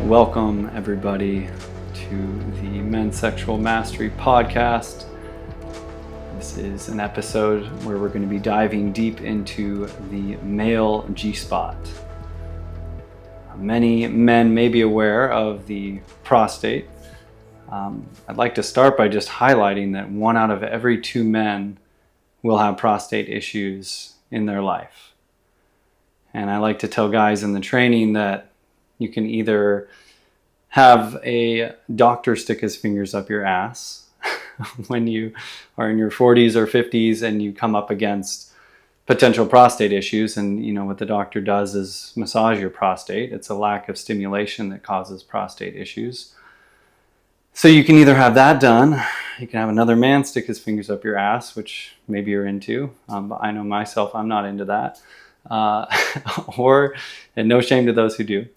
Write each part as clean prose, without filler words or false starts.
Welcome everybody to the Men's Sexual Mastery podcast. This is an episode where we're going to be diving deep into the male G-spot. Many men may be aware of the prostate. I'd like to start by just highlighting that 1 out of every 2 men will have prostate issues in their life. And I like to tell guys in the training that you can either have a doctor stick his fingers up your ass when you are in your 40s or 50s and you come up against potential prostate issues, and you know what the doctor does is massage your prostate. It's a lack of stimulation that causes prostate issues. So you can either have that done, you can have another man stick his fingers up your ass, which maybe you're into, but I know myself, I'm not into that. And no shame to those who do.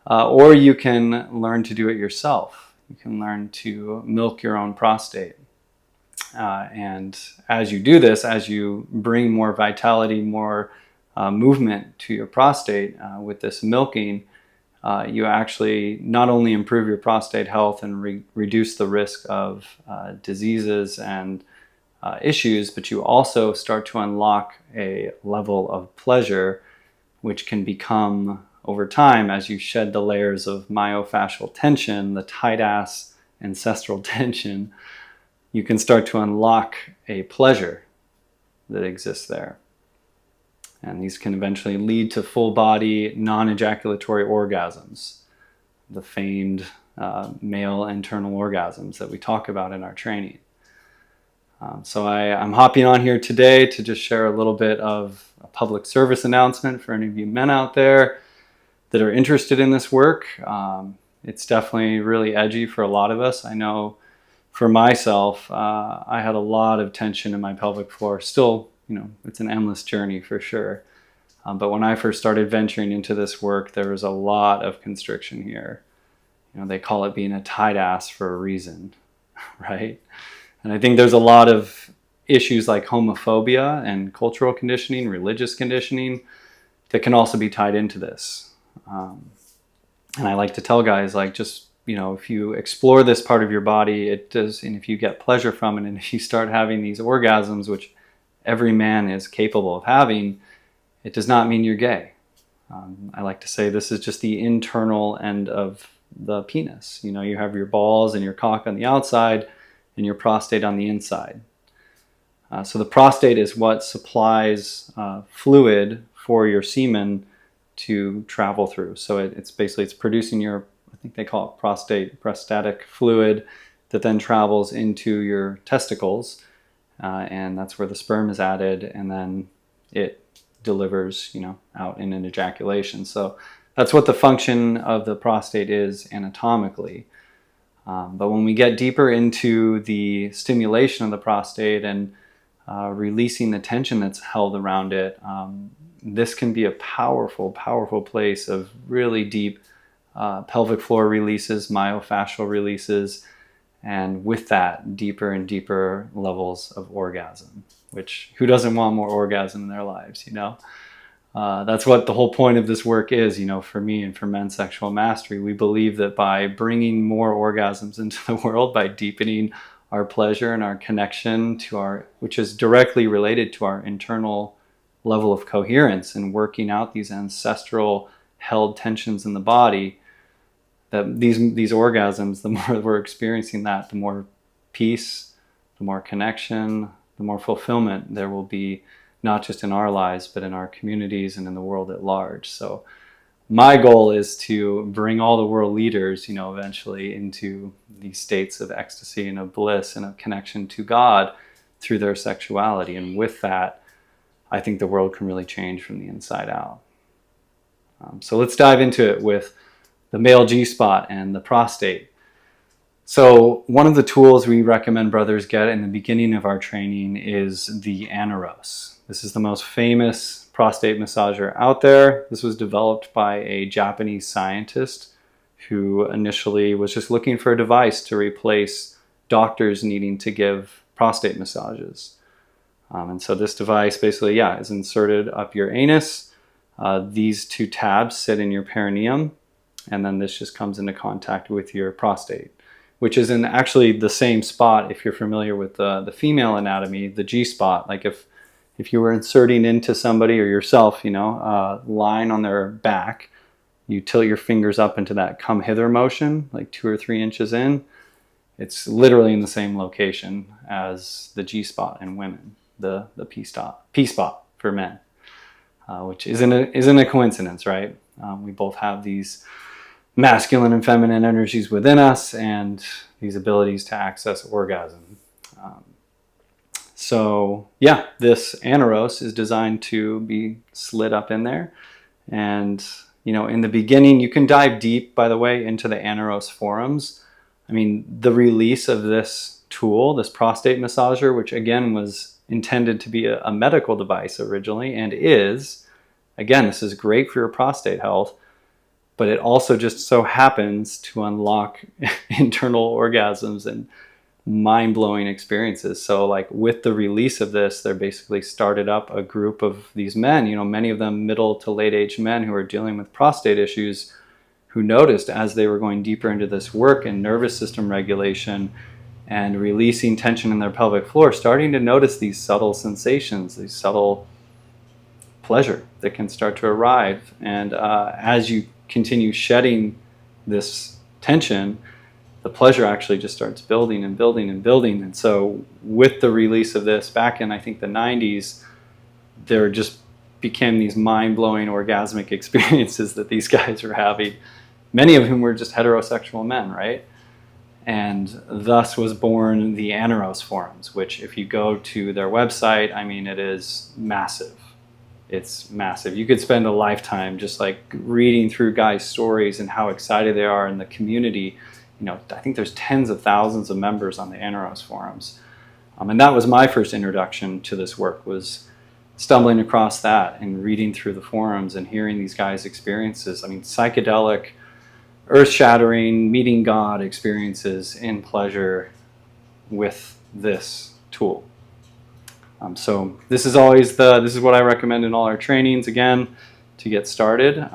Or you can learn to do it yourself. You can learn to milk your own prostate. And as you do this, as you bring more vitality, more movement to your prostate with this milking, you actually not only improve your prostate health and reduce the risk of diseases and issues, but you also start to unlock a level of pleasure which can become, over time, as you shed the layers of myofascial tension, the tight-ass ancestral tension, you can start to unlock a pleasure that exists there. And these can eventually lead to full-body, non-ejaculatory orgasms, the famed male internal orgasms that we talk about in our training. So I'm hopping on here today to just share a little bit of a public service announcement for any of you men out there that are interested in this work. It's definitely really edgy for a lot of us. I know for myself, I had a lot of tension in my pelvic floor. Still, it's an endless journey for sure. But when I first started venturing into this work, there was a lot of constriction here. They call it being a tight ass for a reason, right? And I think there's a lot of issues like homophobia and cultural conditioning, religious conditioning, that can also be tied into this. And I like to tell guys, if you explore this part of your body, it does, and if you get pleasure from it, and if you start having these orgasms, which every man is capable of having, it does not mean you're gay. I like to say this is just the internal end of the penis. You have your balls and your cock on the outside and your prostate on the inside. So the prostate is what supplies fluid for your semen to travel through. So it's producing I think they call it prostatic fluid that then travels into your testicles, and that's where the sperm is added, and then it delivers, out in an ejaculation. So that's what the function of the prostate is anatomically. But when we get deeper into the stimulation of the prostate and releasing the tension that's held around it, this can be a powerful, powerful place of really deep pelvic floor releases, myofascial releases, and with that, deeper and deeper levels of orgasm, which who doesn't want more orgasm in their lives, That's what the whole point of this work is, for me and for Men's Sexual Mastery. We believe that by bringing more orgasms into the world, by deepening our pleasure and our connection to which is directly related to our internal level of coherence and working out these ancestral held tensions in the body, that these orgasms, the more we're experiencing that, the more peace, the more connection, the more fulfillment there will be, not just in our lives, but in our communities and in the world at large. So my goal is to bring all the world leaders, eventually into these states of ecstasy and of bliss and of connection to God through their sexuality. And with that, I think the world can really change from the inside out. So let's dive into it with the male G-spot and the prostate. So one of the tools we recommend brothers get in the beginning of our training is the Aneros. This is the most famous prostate massager out there. This was developed by a Japanese scientist who initially was just looking for a device to replace doctors needing to give prostate massages. And so this device basically, is inserted up your anus. These 2 tabs sit in your perineum. and then this just comes into contact with your prostate, which is in actually the same spot. If you're familiar with the female anatomy, the G spot, like if you were inserting into somebody or yourself, lying on their back, you tilt your fingers up into that come hither motion, like 2 or 3 inches in. It's literally in the same location as the G spot in women, the P spot for men, which isn't a coincidence, right? We both have these masculine and feminine energies within us, and these abilities to access orgasm. So yeah, this Aneros is designed to be slid up in there. And, in the beginning, you can dive deep, by the way, into the Aneros forums. I mean, the release of this tool, this prostate massager, which again was intended to be a medical device originally, and again, this is great for your prostate health, but it also just so happens to unlock internal orgasms and mind-blowing experiences. So like with the release of this, they're basically started up a group of these men, many of them middle to late age men who are dealing with prostate issues, who noticed as they were going deeper into this work and nervous system regulation and releasing tension in their pelvic floor, starting to notice these subtle sensations, these subtle pleasure that can start to arrive. And as you continue shedding this tension, the pleasure actually just starts building and building and building. And so with the release of this back in, I think, the 90s, there just became these mind-blowing orgasmic experiences that these guys were having, many of whom were just heterosexual men, right? And thus was born the Aneros forums, which if you go to their website, I mean, it is massive. It's massive. You could spend a lifetime just like reading through guys' stories and how excited they are in the community. I think there's tens of thousands of members on the Aneros forums. And that was my first introduction to this work, was stumbling across that and reading through the forums and hearing these guys' experiences. I mean, psychedelic, earth-shattering, meeting God experiences in pleasure with this tool. So this is what I recommend in all our trainings, again, to get started.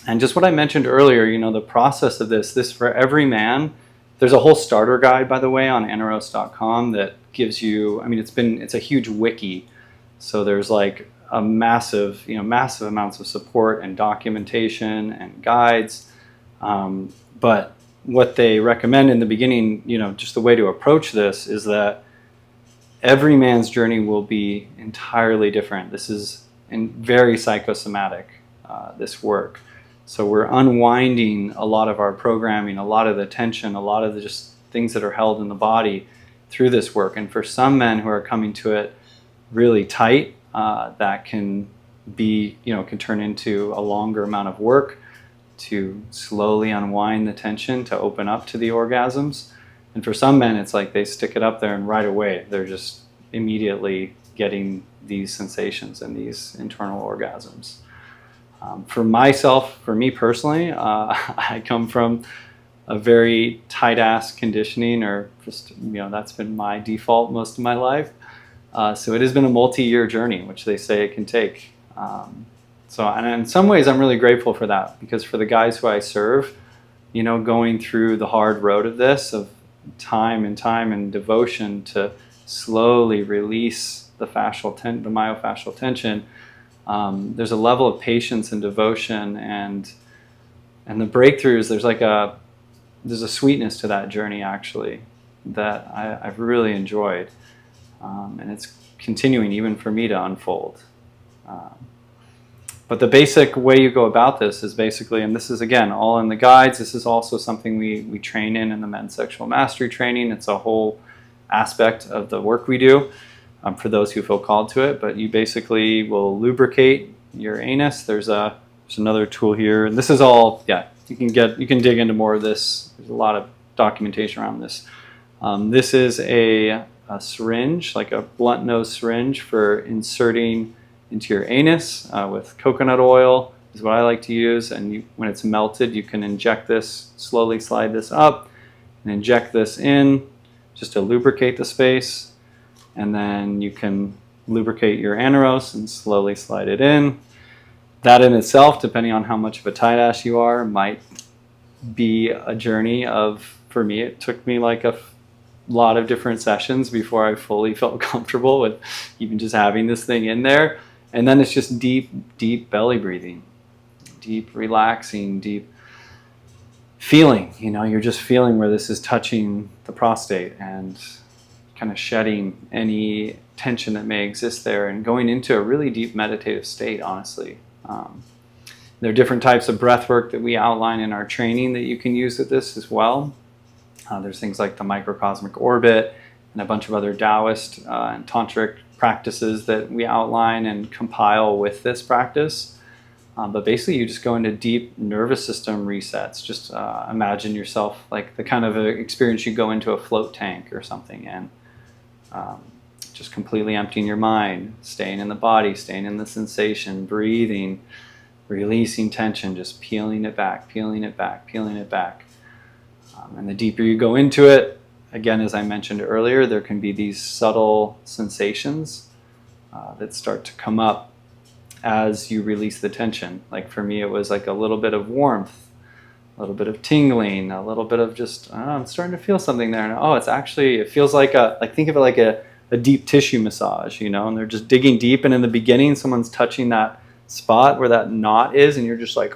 And just what I mentioned earlier, the process of this for every man. There's a whole starter guide, by the way, on aneros.com that gives you, it's a huge wiki. So there's like a massive amounts of support and documentation and guides. But what they recommend in the beginning, just the way to approach this is that every man's journey will be entirely different. This is very psychosomatic, this work. So we're unwinding a lot of our programming, a lot of the tension, a lot of the just things that are held in the body through this work. And for some men who are coming to it really tight, that can be, can turn into a longer amount of work to slowly unwind the tension, to open up to the orgasms. And for some men, it's like they stick it up there and right away, they're just immediately getting these sensations and these internal orgasms. For me personally, I come from a very tight-ass conditioning, or just, that's been my default most of my life. So it has been a multi-year journey, which they say it can take. And in some ways, I'm really grateful for that, because for the guys who I serve, going through the hard road of this, of time and devotion to slowly release the myofascial tension, there's a level of patience and devotion, and the breakthroughs. There's a sweetness to that journey, actually, that I've really enjoyed, and it's continuing even for me to unfold. But the basic way you go about this is basically, and this is again all in the guides, this is also something we train in the men's sexual mastery training. It's a whole aspect of the work we do for those who feel called to it. But you basically will lubricate your anus. There's another tool here, and this is all, you can dig into more of this. There's a lot of documentation around this. This is a syringe, like a blunt nose syringe for inserting into your anus with coconut oil is what I like to use. And when it's melted, you can inject this, slowly slide this up and inject this in just to lubricate the space. And then you can lubricate your aneros and slowly slide it in. that in itself, depending on how much of a tight ass you are, might be a journey of, for me, it took me like a lot of different sessions before I fully felt comfortable with even just having this thing in there. And then it's just deep belly breathing, deep relaxing, deep feeling. You're just feeling where this is touching the prostate and kind of shedding any tension that may exist there and going into a really deep meditative state, honestly. There are different types of breath work that we outline in our training that you can use with this as well. There's things like the microcosmic orbit and a bunch of other Taoist and tantric practices that we outline and compile with this practice. But basically you just go into deep nervous system resets. Just imagine yourself like the kind of experience you go into a float tank or something, and just completely emptying your mind, staying in the body, staying in the sensation, breathing, releasing tension, just peeling it back, peeling it back, peeling it back. And the deeper you go into it, again, as I mentioned earlier, there can be these subtle sensations that start to come up as you release the tension. Like for me, it was like a little bit of warmth, a little bit of tingling, a little bit of just, I'm starting to feel something there. And it's actually, it feels like think of it like a deep tissue massage, and they're just digging deep. And in the beginning, someone's touching that spot where that knot is, and you're just like,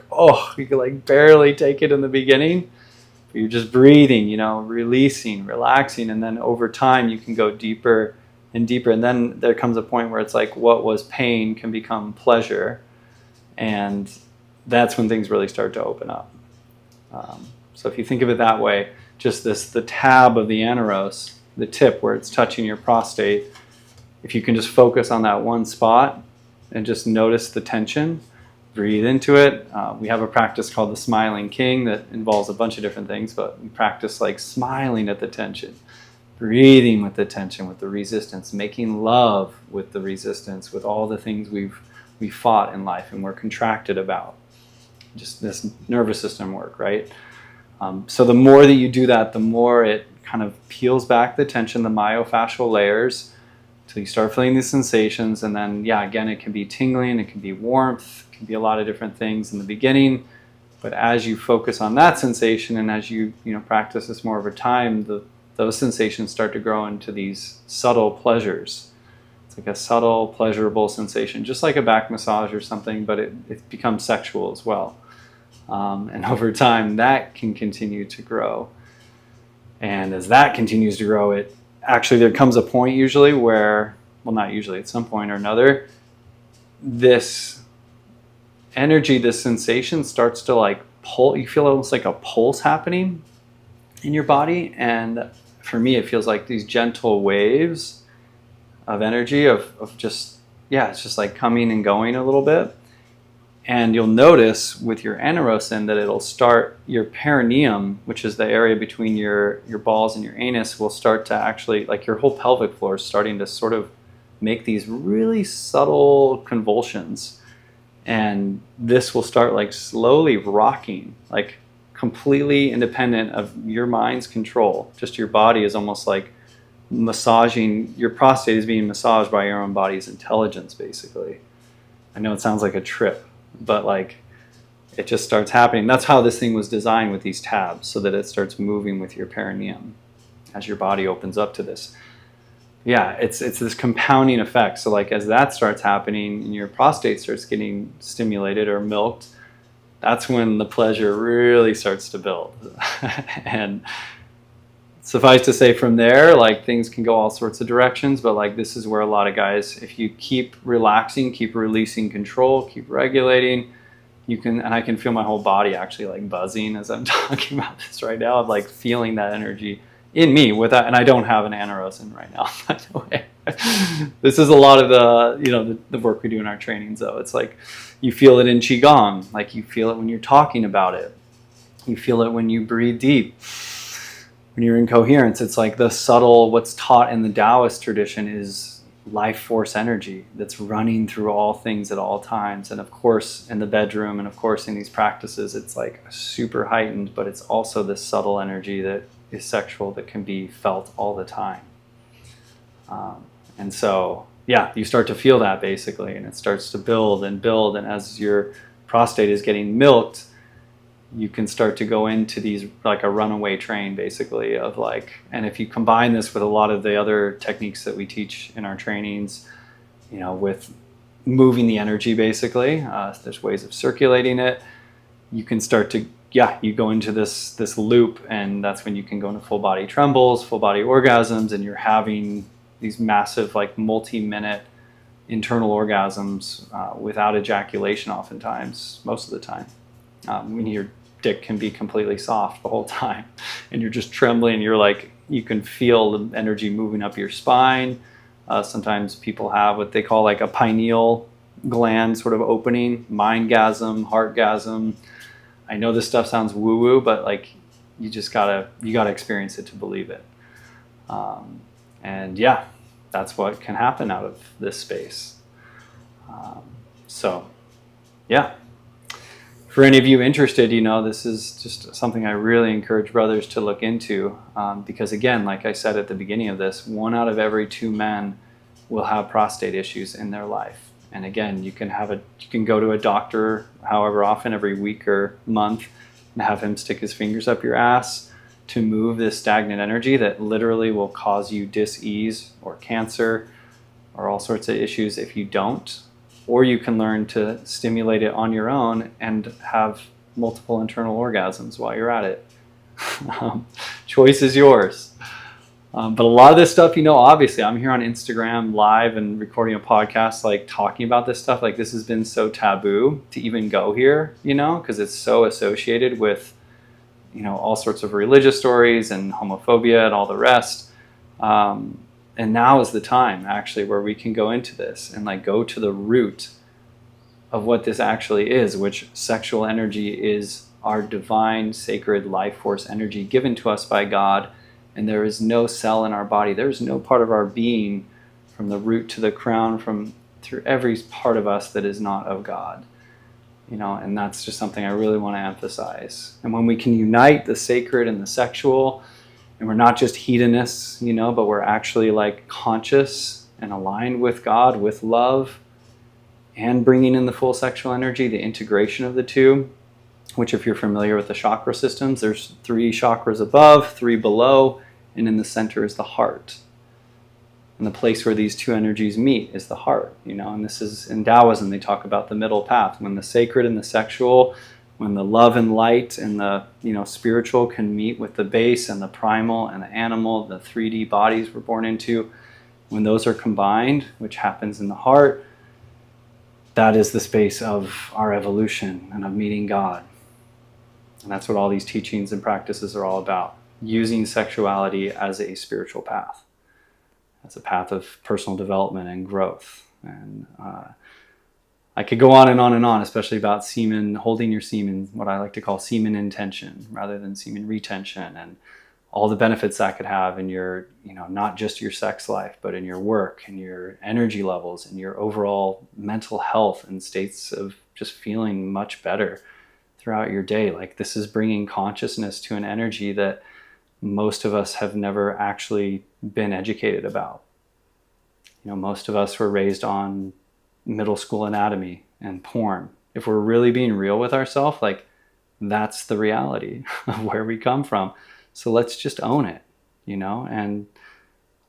you could like barely take it in the beginning. But you're just breathing, releasing, relaxing. And then over time, you can go deeper and deeper. And then there comes a point where it's like what was pain can become pleasure. And that's when things really start to open up. So if you think of it that way, just the tab of the aneros, the tip where it's touching your prostate, if you can just focus on that one spot and just notice the tension, breathe into it. We have a practice called the Smiling King that involves a bunch of different things, but we practice like smiling at the tension, breathing with the tension, with the resistance, making love with the resistance, with all the things we fought in life and we're contracted about. Just this nervous system work, right? So the more that you do that, the more it kind of peels back the tension, the myofascial layers, until you start feeling these sensations. And then, again, it can be tingling, it can be warmth, it can be a lot of different things in the beginning. But as you focus on that sensation and as you practice this more over time, those sensations start to grow into these subtle pleasures. It's like a subtle, pleasurable sensation, just like a back massage or something, but it becomes sexual as well. And over time, that can continue to grow. And as that continues to grow, there comes a point usually where, well, not usually, at some point or another, this energy, this sensation starts to like pull. You feel almost like a pulse happening in your body. And for me, it feels like these gentle waves of energy of just, it's just like coming and going a little bit. And you'll notice with your anerosin that it'll start, your perineum, which is the area between your balls and your anus, will start to actually, like your whole pelvic floor is starting to sort of make these really subtle convulsions. And this will start like slowly rocking, like completely independent of your mind's control. Just your body is almost like massaging, your prostate is being massaged by your own body's intelligence, basically. I know it sounds like a trip, but like it just starts happening. That's how this thing was designed with these tabs, so that it starts moving with your perineum as your body opens up to this. It's this compounding effect. So like as that starts happening and your prostate starts getting stimulated or milked, that's when the pleasure really starts to build. And suffice to say, from there, like things can go all sorts of directions, but like this is where a lot of guys, if you keep relaxing, keep releasing control, keep regulating, you can, and I can feel my whole body actually like buzzing as I'm talking about this right now, of like feeling that energy in me with that. And I don't have an anerosin right now, by the way. This is a lot of the work we do in our trainings, though. It's like you feel it in Qigong, like you feel it when you're talking about it. You feel it when you breathe deep. When you're in coherence, it's like the subtle, what's taught in the Taoist tradition is life force energy that's running through all things at all times. And of course, in the bedroom, and of course, in these practices, it's like super heightened, but it's also this subtle energy that is sexual, that can be felt all the time. And so yeah, you start to feel that basically, and it starts to build and build. And as your prostate is getting milked, you can start to go into these, like a runaway train basically of like, and if you combine this with a lot of the other techniques that we teach in our trainings, you know, with moving the energy basically, there's ways of circulating it, you can start to, yeah, you go into this loop, and that's when you can go into full body trembles, full body orgasms, and you're having these massive, like multi-minute internal orgasms without ejaculation oftentimes, most of the time. When your dick can be completely soft the whole time and you're just trembling, you're like, you can feel the energy moving up your spine. Sometimes people have what they call like a pineal gland sort of opening, mindgasm, heartgasm. I know this stuff sounds woo-woo, but like you gotta experience it to believe it. And yeah, that's what can happen out of this space. So yeah, for any of you interested, you know, this is just something I really encourage brothers to look into, because again, like I said at the beginning of this, 1 out of every 2 men will have prostate issues in their life. And again, you can go to a doctor however often, every week or month, and have him stick his fingers up your ass to move this stagnant energy that literally will cause you dis-ease or cancer or all sorts of issues if you don't. Or you can learn to stimulate it on your own and have multiple internal orgasms while you're at it. Choice is yours. But a lot of this stuff, you know, obviously I'm here on Instagram live and recording a podcast, like talking about this stuff. Like this has been so taboo to even go here, you know, because it's so associated with, you know, all sorts of religious stories and homophobia and all the rest. And now is the time actually where we can go into this and like go to the root of what this actually is, which sexual energy is our divine, sacred life force energy given to us by God. And there is no cell in our body. There is no part of our being, from the root to the crown, through every part of us, that is not of God. You know, and that's just something I really want to emphasize. And when we can unite the sacred and the sexual, and we're not just hedonists, you know, but we're actually like conscious and aligned with God, with love, and bringing in the full sexual energy, the integration of the two, which if you're familiar with the chakra systems, there's 3 chakras above, 3 below, and in the center is the heart. And the place where these 2 energies meet is the heart, you know, and this is in Taoism, they talk about the middle path, when the sacred and the sexual, when the love and light and the, you know, spiritual can meet with the base and the primal and the animal, the 3D bodies we're born into, when those are combined, which happens in the heart, that is the space of our evolution and of meeting God. And that's what all these teachings and practices are all about, using sexuality as a spiritual path, as a path of personal development and growth. And I could go on and on and on, especially about semen, holding your semen, what I like to call semen intention rather than semen retention, and all the benefits that could have in your, you know, not just your sex life, but in your work and your energy levels and your overall mental health and states of just feeling much better throughout your day. Like this is bringing consciousness to an energy that most of us have never actually been educated about. You know, most of us were raised on middle school anatomy and porn. If we're really being real with ourselves, like that's the reality of where we come from. So let's just own it, you know, and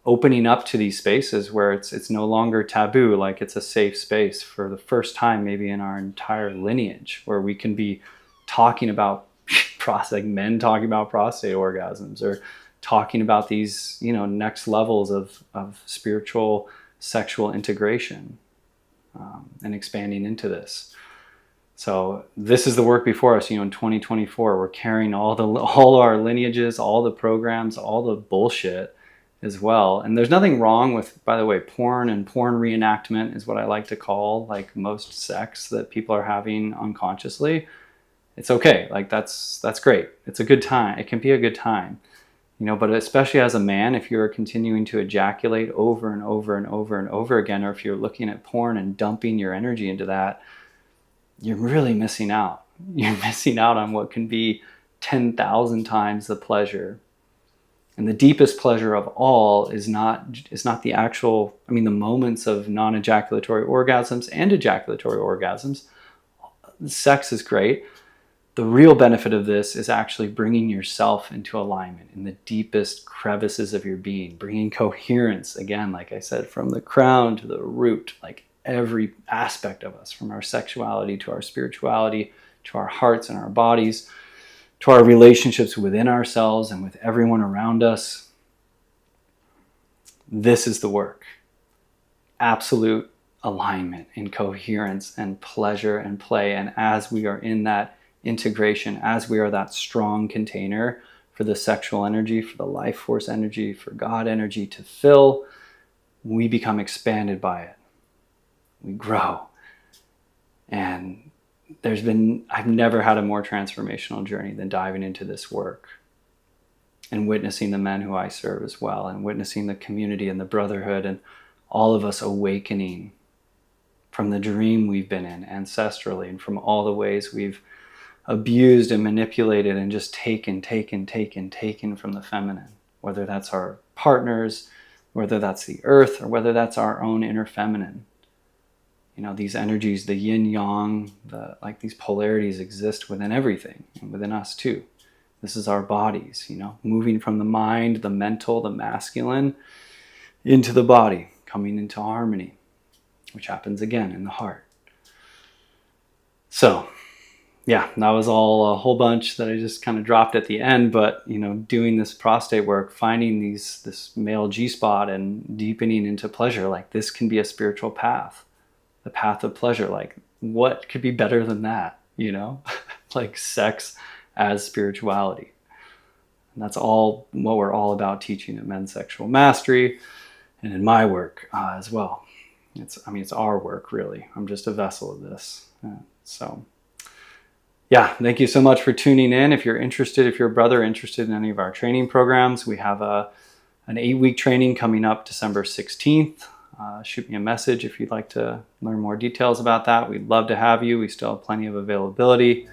opening up to these spaces where it's no longer taboo, like it's a safe space for the first time maybe in our entire lineage, where we can be talking about prostate, men talking about prostate orgasms, or talking about these, you know, next levels of spiritual sexual integration, and expanding into this. So this is the work before us. You know, in 2024, we're carrying all our lineages, all the programs, all the bullshit as well. And there's nothing wrong with, by the way, porn and porn reenactment is what I like to call like most sex that people are having unconsciously. It's okay. Like that's great. It's a good time. It can be a good time, you know, but especially as a man, if you're continuing to ejaculate over and over and over and over again, or if you're looking at porn and dumping your energy into that, you're really missing out. You're missing out on what can be 10,000 times the pleasure And the deepest pleasure of all is not the actual, the moments of non-ejaculatory orgasms and ejaculatory orgasms. Sex is great. The real benefit of this is actually bringing yourself into alignment in the deepest crevices of your being, bringing coherence, again, like I said, from the crown to the root, like every aspect of us, from our sexuality to our spirituality, to our hearts and our bodies, to our relationships within ourselves and with everyone around us. This is the work. Absolute alignment and coherence and pleasure and play. And as we are in that integration, as we are that strong container for the sexual energy, for the life force energy, for God energy to fill, we become expanded by it. We grow. And I've never had a more transformational journey than diving into this work and witnessing the men who I serve as well, and witnessing the community and the brotherhood and all of us awakening from the dream we've been in ancestrally, and from all the ways we've abused and manipulated and just taken from the feminine, whether that's our partners, whether that's the earth, or whether that's our own inner feminine. These energies, the yin yang, these polarities exist within everything and within us too. This is our bodies, moving from the mind, the mental, the masculine into the body, coming into harmony, which happens again in the heart. So, yeah, that was all a whole bunch that I just kind of dropped at the end, but, doing this prostate work, finding this male G-spot and deepening into pleasure, like this can be a spiritual path, the path of pleasure. Like what could be better than that, like sex as spirituality. And that's all what we're all about teaching at Men's Sexual Mastery and in my work as well. It's our work, really. I'm just a vessel of this. Yeah, thank you so much for tuning in. If you're a brother interested in any of our training programs, we have an 8-week training coming up December 16th. Shoot me a message if you'd like to learn more details about that. We'd love to have you. We still have plenty of availability.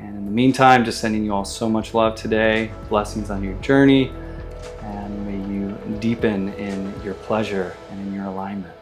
And in the meantime, just sending you all so much love today. Blessings on your journey. And may you deepen in your pleasure and in your alignment.